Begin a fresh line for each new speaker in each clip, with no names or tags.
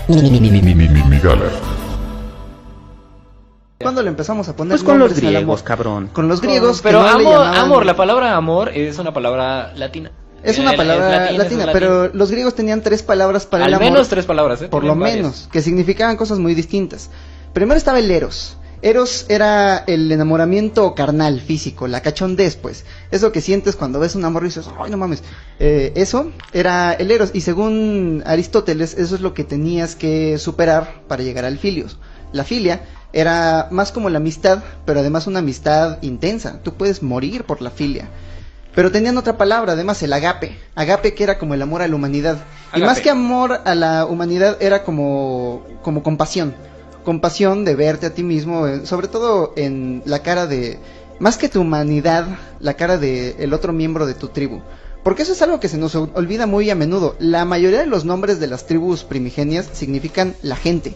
Migala.
¿Cuándo le empezamos a poner
Pues con los
nombres al
griegos,
amor?
cabrón.
Con los griegos.
Pero
que no le llamaban-
amor, la palabra amor es una palabra latina.
Es una palabra
es
latina, pero los griegos tenían 3 palabras para el
Al
amor.
menos 3 palabras,
Por lo
Tienen varias.
menos, que significaban cosas muy distintas. Primero estaba el eros. Eros era el enamoramiento carnal, físico, la cachondez, pues. Eso que sientes cuando ves un amor y dices, ay, no mames. Eso era el eros. Y según Aristóteles, eso es lo que tenías que superar para llegar al filios. La filia era más como la amistad, pero además una amistad intensa. Tú puedes morir por la filia. Pero tenían otra palabra, además, el agape. Agape, que era como el amor a la humanidad. Y
Agape.
más que amor a la humanidad, era como compasión. Compasión de verte a ti mismo, sobre todo en la cara de, más que tu humanidad, la cara de el otro miembro de tu tribu. Porque eso es algo que se nos olvida muy a menudo. La mayoría de los nombres de las tribus primigenias significan la gente.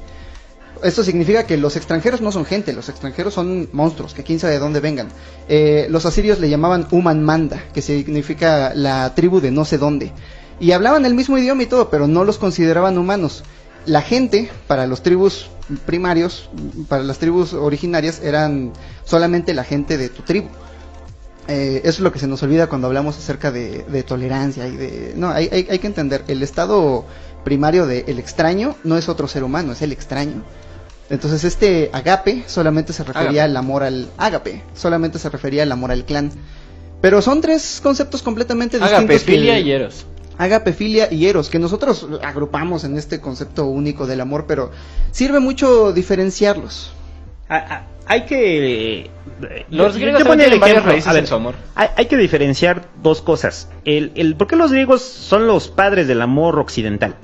Esto significa que los extranjeros no son gente, los extranjeros son monstruos, que quién sabe de dónde vengan. Los asirios le llamaban Uman Manda, que significa la tribu de no sé dónde. Y hablaban el mismo idioma y todo, pero no los consideraban humanos. La gente, para los tribus primarios, para las tribus originarias, eran solamente la gente de tu tribu. Eso es lo que se nos olvida cuando hablamos acerca de tolerancia y de... No, hay que entender, el estado primario del extraño no es otro ser humano, es el extraño. Entonces este agape solamente se refería al amor al... Ágape, solamente se refería al amor al clan. Pero son 3 conceptos completamente distintos.
Agape, filia y eros.
Agape, filia y eros, que nosotros agrupamos en este concepto único del amor, pero sirve mucho diferenciarlos.
Hay que...
Los
yo
griegos
ponía
también tienen varias
ejemplo,
raíces
a ver,
en su amor.
hay que diferenciar 2 cosas. ¿Por qué los griegos son los padres del amor occidental?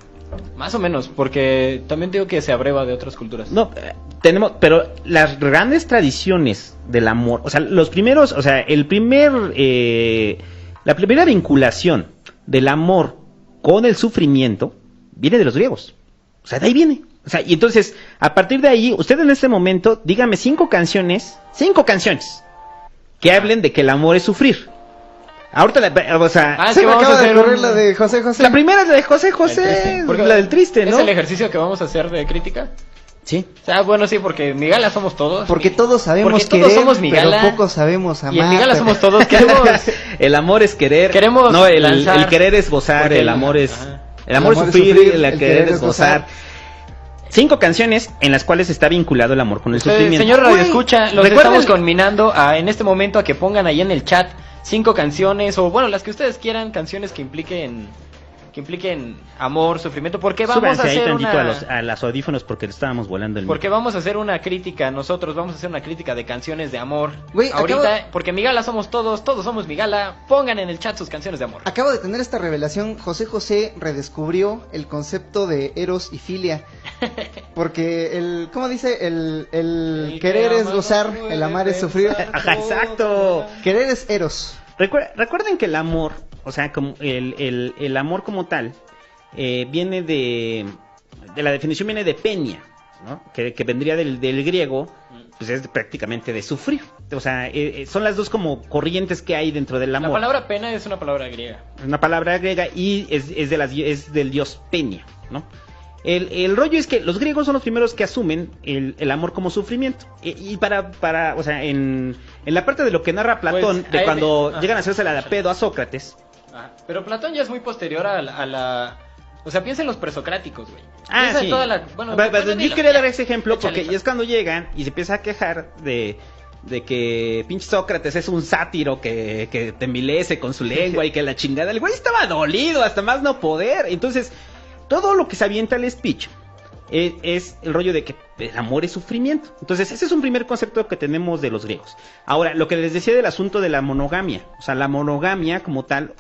Más o menos, porque también digo que se abreva de otras culturas.
No, pero las grandes tradiciones del amor, o sea, los primeros, o sea, la primera vinculación del amor con el sufrimiento viene de los griegos. O sea, de ahí viene. O sea, y entonces, a partir de ahí, usted en este momento, dígame 5 canciones, que hablen de que el amor es sufrir. Ahorita, o sea,
Se me
vamos
acaba
a
de
hacer
ocurrir la de José José.
la primera es la de José
El
José,
triste, porque
la del triste, ¿no?
¿Es el ejercicio que vamos a hacer de crítica?
Sí.
O sea, bueno, sí, porque Migala somos todos.
Porque todos sabemos
Porque todos
querer,
somos Migala,
pero pocos sabemos amar.
Y en Migala
pero-
somos todos, queremos...
El amor es querer.
Queremos
no, el
lanzar,
querer es gozar,
porque
el amor es...
ajá.
El amor es sufrir, el querer es gozar. 5 canciones en las cuales está vinculado el amor con el
Ustedes,
sufrimiento.
señor Radio
Güey,
Escucha, los
recuerden-
estamos conminando en este momento a que pongan ahí en el chat 5 canciones, o bueno, las que ustedes quieran, canciones que impliquen amor, sufrimiento, porque vamos
Súbanse
a
ahí
hacer
tantito a los audífonos porque estábamos volando el
porque vamos a hacer una crítica, nosotros vamos a hacer una crítica de canciones de amor.
Güey,
ahorita, porque Migala somos todos somos Migala, pongan en el chat sus canciones de amor.
Acabo de tener esta revelación. José José redescubrió el concepto de eros y filia. Porque ¿cómo dice? El querer es gozar, el amar es sufrir.
Ajá, exacto.
Querer es eros.
Recuerden que el amor, o sea, como el amor como tal, viene de la definición viene de penia, ¿no? Que vendría del griego, pues es prácticamente de sufrir. O sea, son las 2 como corrientes que hay dentro del amor.
La palabra pena es una palabra griega.
Es una palabra griega y es del dios Penia, ¿no? El rollo es que los griegos son los primeros que asumen el amor como sufrimiento. Y o sea, en la parte de lo que narra Platón,
Pues,
de
ahí
cuando
me-
llegan a hacerse la de pedo a Sócrates.
Pero Platón ya es muy posterior a la... O sea, piensa en los presocráticos, güey.
Ah,
Piensa en
sí.
toda la... Bueno,
Yo quería dar ese ejemplo porque
Échale.
es cuando llegan y se empieza a quejar de que pinche Sócrates es un sátiro que te envilece con su lengua y que la chingada. El güey estaba dolido hasta más no poder. Entonces, todo lo que se avienta al speech es el rollo de que el amor es sufrimiento. Entonces, ese es un primer concepto que tenemos de los griegos. Ahora, lo que les decía del asunto de la monogamia. O sea, la monogamia como tal,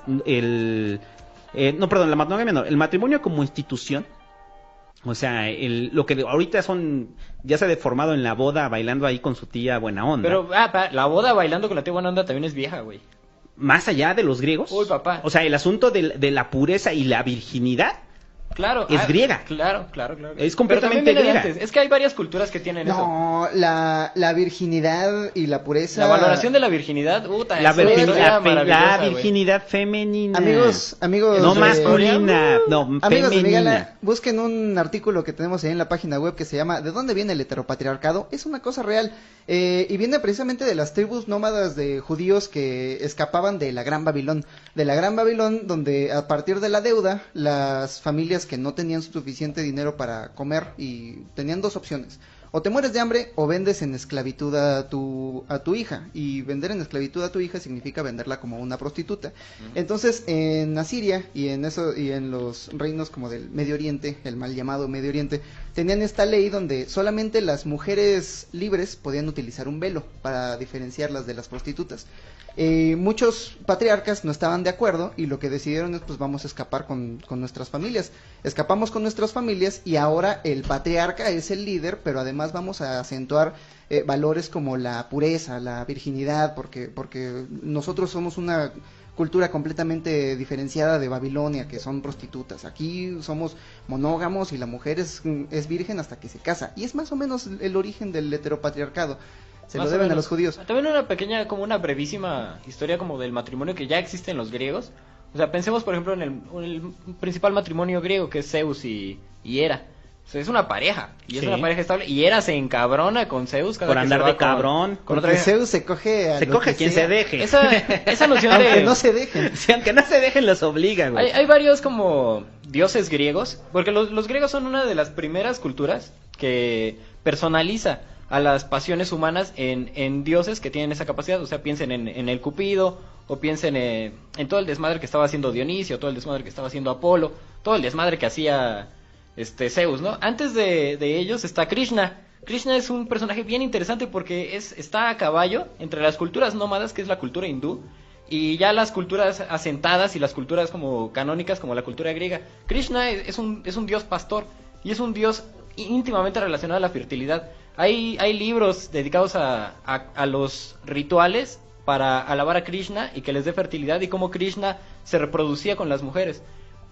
la monogamia no, el matrimonio como institución. O sea, lo que ahorita ya se ha deformado en la boda bailando ahí con su tía buena onda.
Pero, la boda bailando con la tía buena onda también es vieja, güey.
Más allá de los griegos.
Uy, papá.
O sea, el asunto de la pureza y la virginidad
Claro.
es griega.
Claro.
Es completamente
Pero también viene de
griega.
antes. Es que hay varias culturas que tienen eso.
No, la virginidad y la pureza.
La valoración de la virginidad, puta,
La
eso es
virginidad,
maravillosa, güey.
virginidad femenina.
Amigos
No
de-
masculina, no,
Amigos de
femenina.
Migala, busquen un artículo que tenemos ahí en la página web que se llama ¿De dónde viene el heteropatriarcado? Es una cosa real y viene precisamente de las tribus nómadas de judíos que escapaban de la Gran Babilón. De la Gran Babilón, donde a partir de la deuda, las familias que no tenían suficiente dinero para comer y tenían dos opciones. O te mueres de hambre o vendes en esclavitud a tu hija. Y vender en esclavitud a tu hija significa venderla como una prostituta. Entonces, en Asiria y en los reinos como del Medio Oriente, el mal llamado Medio Oriente, tenían esta ley donde solamente las mujeres libres podían utilizar un velo para diferenciarlas de las prostitutas. Muchos patriarcas no estaban de acuerdo y lo que decidieron es pues vamos a escapar con nuestras familias. Escapamos con nuestras familias y ahora el patriarca es el líder, pero además vamos a acentuar valores como la pureza, la virginidad, porque nosotros somos una cultura completamente diferenciada de Babilonia, que son prostitutas. Aquí somos monógamos y la mujer es virgen hasta que se casa. Y es más o menos el origen del heteropatriarcado. Se
Más
lo
o
deben a
menos.
los judíos.
También una pequeña, como una brevísima historia como del matrimonio que ya existe en los griegos. O sea, pensemos por ejemplo en el principal matrimonio griego que es Zeus y Hera. O sea, es una pareja, y es
Sí.
una pareja estable. Y Hera se encabrona con Zeus cada
Por
que
andar
se va
de cabrón.
con otra
Porque
vieja.
Zeus se coge a
Se
lo
coge
que
quien
sea.
se deje.
Esa noción
Aunque
de...
no se dejen.
Sí, aunque no se dejen, los obliga, güey.
Hay varios como dioses griegos, porque los griegos son una de las primeras culturas que personaliza a las pasiones humanas en dioses que tienen esa capacidad. O sea, piensen en el Cupido, o piensen en todo el desmadre que estaba haciendo Dionisio, todo el desmadre que estaba haciendo Apolo, todo el desmadre que hacía Zeus, ¿no? Antes de ellos está Krishna. Krishna es un personaje bien interesante porque está a caballo entre las culturas nómadas, que es la cultura hindú, y ya las culturas asentadas y las culturas como canónicas, como la cultura griega. Krishna es un dios pastor y es un dios íntimamente relacionado a la fertilidad. Hay libros dedicados a los rituales para alabar a Krishna y que les dé fertilidad y cómo Krishna se reproducía con las mujeres.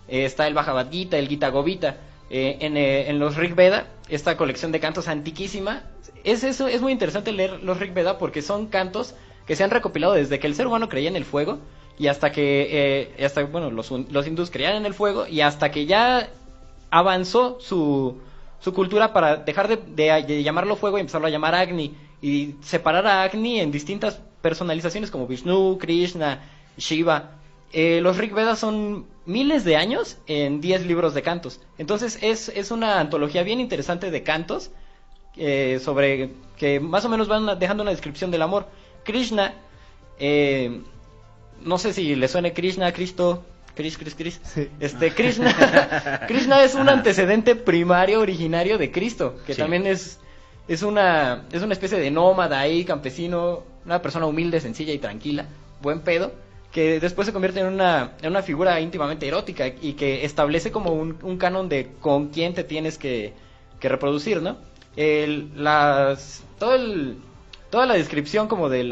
Está el Bhagavad Gita, el Gita Govita. En los Rig Veda, esta colección de cantos antiquísima, es muy interesante leer los Rig Veda porque son cantos que se han recopilado desde que el ser humano creía en el fuego y hasta que los hindús creían en el fuego y hasta que ya avanzó su cultura para dejar de llamarlo fuego y empezarlo a llamar Agni y separar a Agni en distintas personalizaciones como Vishnu, Krishna, Shiva. Los Rig Vedas son miles de años en 10 libros de cantos. Entonces es una antología bien interesante de cantos sobre que más o menos van dejando una descripción del amor. Krishna, no sé si le suene Krishna, Cristo, Chris.
Sí.
Krishna es un antecedente primario originario de Cristo, que
Sí.
también es una especie de nómada ahí, campesino, una persona humilde, sencilla y tranquila, buen pedo, que después se convierte en una figura íntimamente erótica y que establece como un canon de con quién te tienes que reproducir, ¿no? Toda la descripción como del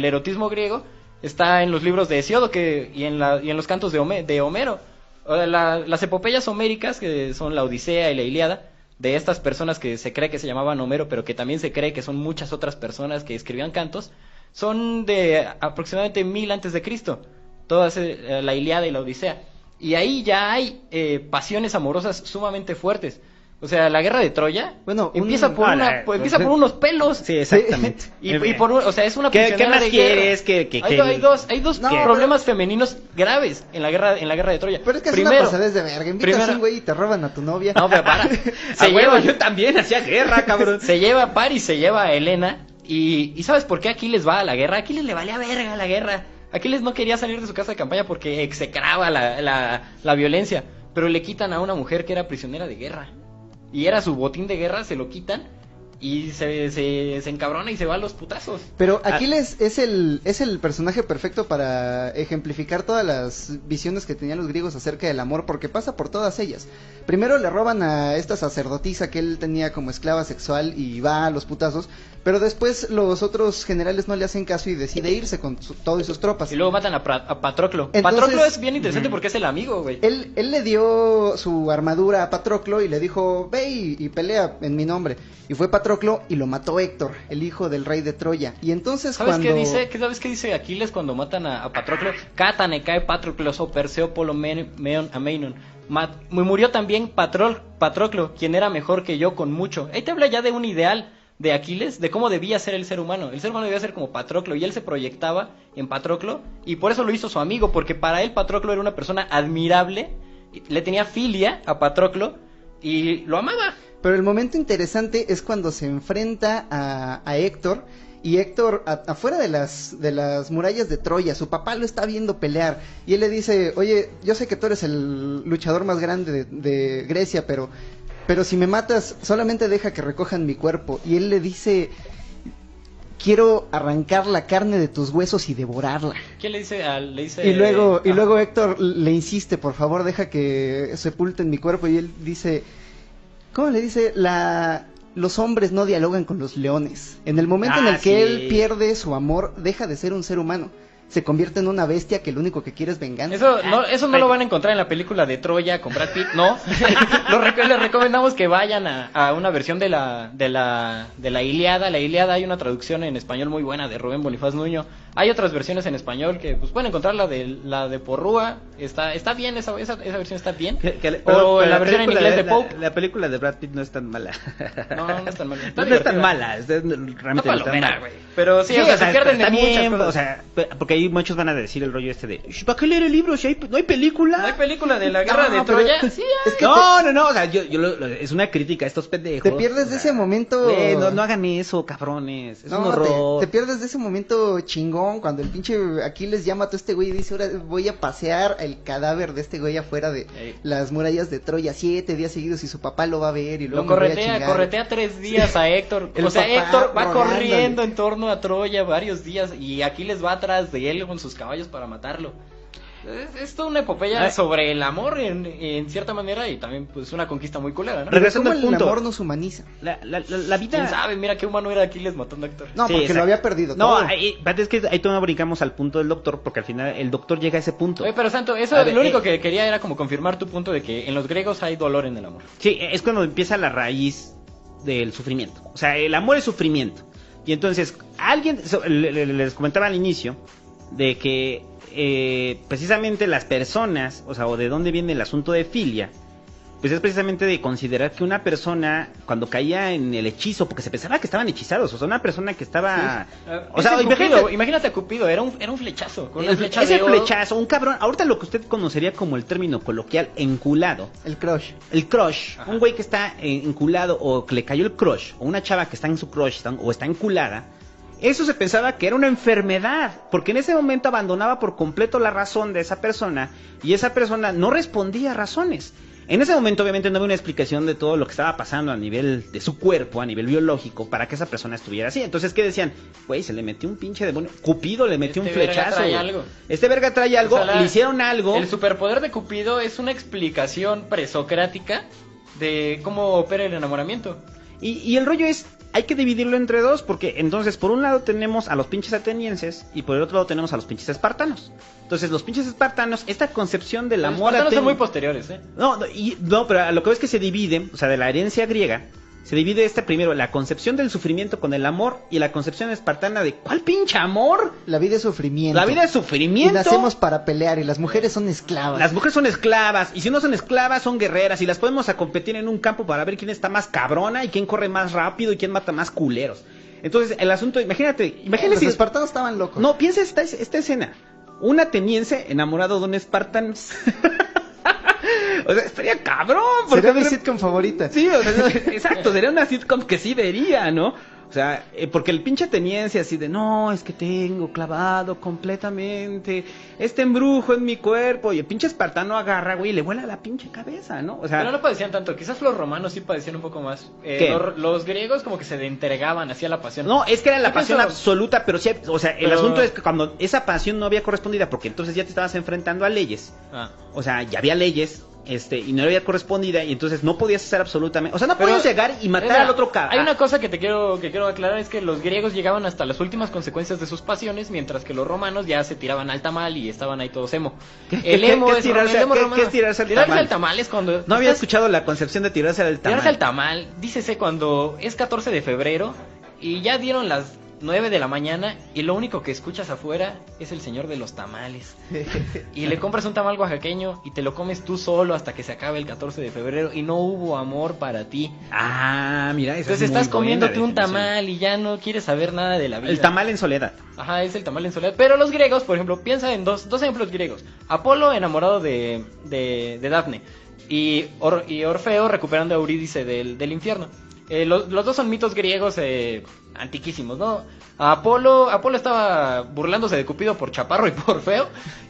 erotismo griego está en los libros de Hesíodo y en los cantos de Homero. Las epopeyas homéricas, que son la Odisea y la Ilíada, de estas personas que se cree que se llamaban Homero, pero que también se cree que son muchas otras personas que escribían cantos, son de aproximadamente 1000 antes de Cristo, todas la Ilíada y la Odisea. Y ahí ya hay pasiones amorosas sumamente fuertes. O sea, la guerra de Troya empieza por unos pelos.
Sí, exactamente.
Y o sea, es una
¿Qué
prisionera
más
de guerra.
quieres?
Hay dos
No,
problemas femeninos graves en la guerra de Troya.
Pero es que es una pasadez de verga. Invitas a un güey y te roban a tu novia.
No, pero para.
Yo también hacía guerra, cabrón.
Se lleva a Paris, se lleva a Helena. Y ¿sabes por qué Aquiles va a la guerra? Aquiles le valía verga la guerra. Aquiles no quería salir de su casa de campaña porque execraba la violencia. Pero le quitan a una mujer que era prisionera de guerra. Y era su botín de guerra, se lo quitan. y se encabrona y se va a los putazos.
Pero Aquiles es el personaje perfecto para ejemplificar todas las visiones que tenían los griegos acerca del amor, porque pasa por todas ellas. Primero le roban a esta sacerdotisa que él tenía como esclava sexual y va a los putazos, pero después los otros generales no le hacen caso y decide irse con todo y sus tropas.
Y luego matan a Patroclo.
Entonces,
Patroclo es bien interesante porque es el amigo, güey.
Él le dio su armadura a Patroclo y le dijo, ve y pelea en mi nombre. Y fue Patroclo y lo mató Héctor, el hijo del rey de Troya. Y entonces
¿Sabes
cuando...
¿Sabes qué dice Aquiles cuando matan a Patroclo? Cátane cae Patroclo o Perseo Polo Meon Ameinon. Murió también Patroclo, quien era mejor que yo con mucho. Ahí te habla ya de un ideal de Aquiles, de cómo debía ser el ser humano. El ser humano debía ser como Patroclo, y él se proyectaba en Patroclo, y por eso lo hizo su amigo, porque para él Patroclo era una persona admirable, le tenía filia a Patroclo, y lo amaba.
Pero el momento interesante es cuando se enfrenta a Héctor, y Héctor afuera de las murallas de Troya, su papá lo está viendo pelear, y él le dice, oye, yo sé que tú eres el luchador más grande de Grecia, pero si me matas, solamente deja que recojan mi cuerpo. Y él le dice, quiero arrancar la carne de tus huesos y devorarla.
¿Quién le dice?
Y luego Héctor le insiste, por favor, deja que sepulten mi cuerpo. Y él dice, ¿cómo le dice? Los hombres no dialogan con los leones. En el momento en el que él pierde su amor, deja de ser un ser humano. Se convierte en una bestia que lo único que quiere es venganza.
Eso no lo van a encontrar en la película de Troya con Brad Pitt, no. Les recomendamos que vayan a una versión de la Ilíada. La Ilíada, hay una traducción en español muy buena de Rubén Bonifaz Nuño. Hay otras versiones en español que pues pueden encontrar la de Porrúa. Está bien, esa versión está bien. Pero la versión en inglés de Pope.
La película de Brad Pitt no es tan mala.
No es tan mala.
No es tan mala, realmente no es tan mala.
Pero sí, o sea, se pierden de muchas cosas.
O sea, porque ahí muchos van a decir el rollo este de, ¿para qué leer el libro si no hay película?
¿No hay película de la guerra de Troya? Sí,
es que
no, o sea, es una crítica a estos pendejos.
Te pierdes de ese momento.
No hagan eso, cabrones. Es un horror.
Te pierdes de ese momento chingón cuando el pinche Aquiles llama a todo este güey y dice, ahora voy a pasear el cadáver de este güey afuera de las murallas de Troya 7 días seguidos y su papá lo va a ver y luego
corretea 3 días a Héctor. O sea, Héctor va corriendo en torno a Troya varios días y Aquiles va atrás de él con sus caballos para matarlo. Es toda una epopeya sobre el amor en cierta manera y también pues una conquista muy culera, ¿no?
Regresando al punto, el amor nos humaniza.
La vida...
¿Quién sabe? Mira qué humano era Aquiles matando a Héctor.
No, sí, porque lo había perdido
todo. Es que ahí todavía brincamos al punto del doctor, porque al final el doctor llega a ese punto.
Oye, pero Santo, eso lo único que quería era como confirmar tu punto de que en los griegos hay dolor en el amor.
Sí, es cuando empieza la raíz del sufrimiento. O sea, el amor es sufrimiento. Y entonces, les comentaba al inicio de que precisamente las personas, o sea, o de dónde viene el asunto de filia, pues es precisamente de considerar que una persona cuando caía en el hechizo, porque se pensaba que estaban hechizados, o sea, una persona que estaba...
Sí. O sea, imagínate a Cupido, era un flechazo, con una flecha
ese flechazo, un cabrón, ahorita lo que usted conocería como el término coloquial, enculado.
El crush.
Un güey que está enculado o que le cayó el crush, o una chava que está en su crush o está enculada. Eso se pensaba que era una enfermedad, porque en ese momento abandonaba por completo la razón de esa persona y esa persona no respondía a razones. En ese momento obviamente no había una explicación de todo lo que estaba pasando a nivel de su cuerpo, a nivel biológico, para que esa persona estuviera así. Entonces, ¿qué decían? Güey, se le metió un pinche demonio. Cupido le metió un flechazo. Este verga trae algo, o sea, le hicieron algo.
El superpoder de Cupido es una explicación presocrática de cómo opera el enamoramiento.
Y el rollo es, hay que dividirlo entre dos, porque entonces por un lado tenemos a los pinches atenienses y por el otro lado tenemos a los pinches espartanos. Entonces los pinches espartanos, esta concepción del amor...
Los espartanos son muy posteriores,
No, pero a lo que ves que se divide, o sea, de la herencia griega, se divide primero, la concepción del sufrimiento con el amor y la concepción espartana de ¿cuál pinche amor?
La vida es sufrimiento.
La vida es sufrimiento.
Y nacemos para pelear y las mujeres son esclavas.
Las mujeres son esclavas y si no son esclavas son guerreras y las podemos a competir en un campo para ver quién está más cabrona y quién corre más rápido y quién mata más culeros. Entonces el asunto, imagínate
los espartanos estaban locos.
No, piensa esta escena. Un ateniense enamorado de un espartano. O sea, estaría cabrón.
Sería mi sitcom favorita.
Sí, o sea, exacto, sería una sitcom que sí vería, ¿no? O sea, porque el pinche ateniense así de, no, es que tengo clavado completamente este embrujo en mi cuerpo. Y el pinche espartano agarra, güey, y le vuela la pinche cabeza, ¿no? O sea,
pero no padecían tanto, quizás los romanos sí padecían un poco más.
¿Qué?
Los griegos como que se entregaban hacia la pasión.
no, es que era la
Yo
pasión
pienso-
absoluta, pero sí, o sea, el
Pero-
asunto es que cuando esa pasión no había correspondida, porque entonces ya te estabas enfrentando a leyes.
Ah.
O sea, ya había leyes, y no había correspondida, y entonces no podías hacer absolutamente, o sea, no
Pero-
podías llegar y matar
Mira,
al otro cabrón.
Hay una cosa que quiero aclarar, es que los griegos llegaban hasta las últimas consecuencias de sus pasiones, mientras que los romanos ya se tiraban al tamal y estaban ahí todos emo. El emo
qué
es
es tirarse-
el emo
qué-
romano.
qué es tirarse al tamal?
al tamal es cuando
No había
estás-
escuchado la concepción de tirarse al tamal.
tirarse al tamal, dícese cuando es 14 de febrero y ya dieron las 9 de la mañana y lo único que escuchas afuera es el señor de los tamales. Y le compras un tamal oaxaqueño y te lo comes tú solo hasta que se acabe el 14 de febrero y no hubo amor para ti.
Ah, mira, esa
Entonces
es muy
estás comiéndote
buena
un
definición.
tamal y ya no quieres saber nada de la vida.
El tamal en soledad.
Ajá, es el tamal en soledad. Pero los griegos, por ejemplo, piensa en dos ejemplos griegos. Apolo enamorado de Dafne y Orfeo recuperando a Eurídice del infierno. Los dos son mitos griegos antiquísimos, ¿no? Apolo estaba burlándose de Cupido por chaparro y por feo.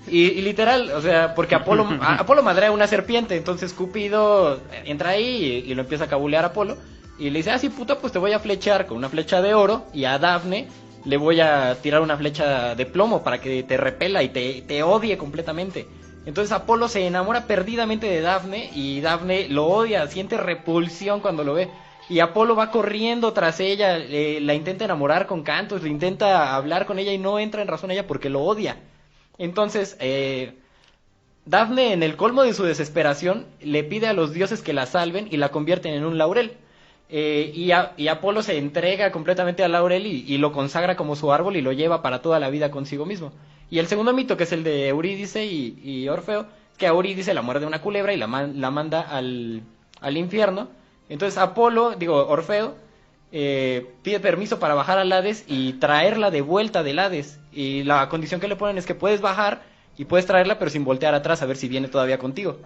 Y literal, o sea, porque Apolo madrea una serpiente. Entonces Cupido entra ahí y lo empieza a cabulear a Apolo. Y le dice, ah, sí, puta, pues te voy a flechar con una flecha de oro. Y a Dafne le voy a tirar una flecha de plomo para que te repela y te odie completamente. Entonces Apolo se enamora perdidamente de Dafne y Dafne lo odia, siente repulsión cuando lo ve. Y Apolo va corriendo tras ella, la intenta enamorar con cantos, le intenta hablar con ella y no entra en razón ella porque lo odia. Entonces, Dafne, en el colmo de su desesperación, le pide a los dioses que la salven y la convierten en un laurel. Y Apolo se entrega completamente al laurel y lo consagra como su árbol y lo lleva para toda la vida consigo mismo. Y el segundo mito, que es el de Eurídice y Orfeo, que a Eurídice la muerde una culebra y la manda al infierno. Entonces Orfeo, pide permiso para bajar al Hades y traerla de vuelta del Hades. Y la condición que le ponen es que puedes bajar y puedes traerla, pero sin voltear atrás a ver si viene todavía contigo.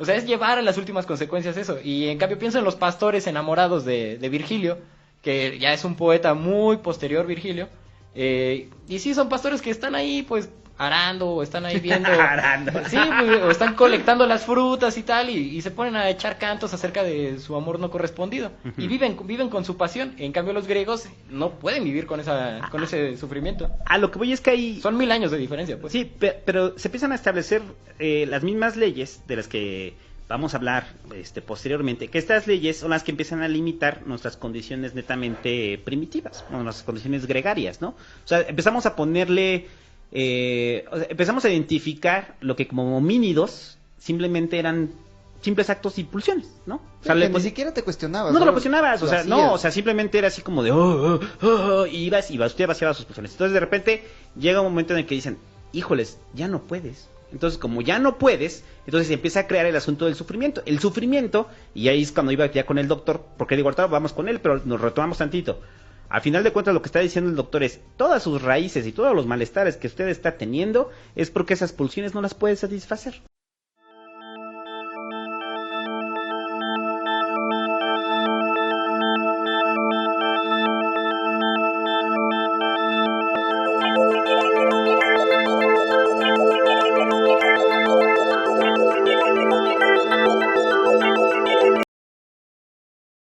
O sea, es llevar a las últimas consecuencias eso. Y en cambio pienso en los pastores enamorados de Virgilio, que ya es un poeta muy posterior, Virgilio. Y sí, son pastores que están ahí, pues, arando, o están ahí viendo.
Arando.
Sí, pues, o están colectando las frutas y tal, y se ponen a echar cantos acerca de su amor no correspondido. Y viven con su pasión. En cambio, los griegos no pueden vivir con ese sufrimiento.
A lo que voy es que hay...
Son 1000 años de diferencia, pues.
Sí, pero se empiezan a establecer las mismas leyes de las que vamos a hablar posteriormente, que estas leyes son las que empiezan a limitar nuestras condiciones netamente primitivas, nuestras condiciones gregarias, ¿no? O sea, empezamos a ponerle... empezamos a identificar lo que como homínidos simplemente eran simples actos y pulsiones, ¿no? O sea,
Que ni siquiera te cuestionabas.
no te lo
solo
cuestionabas, o
lo
sea,
hacías.
no, o sea, simplemente era así como de, y usted vaciaba sus pulsiones. Entonces, de repente, llega un momento en el que dicen, híjoles, ya no puedes. Entonces, como ya no puedes, entonces se empieza a crear el asunto del sufrimiento. El sufrimiento, y ahí es cuando iba ya con el doctor, porque digo, ahorita vamos con él, pero nos retomamos tantito. Al final de cuentas, lo que está diciendo el doctor es, todas sus raíces y todos los malestares que usted está teniendo es porque esas pulsiones no las puede satisfacer.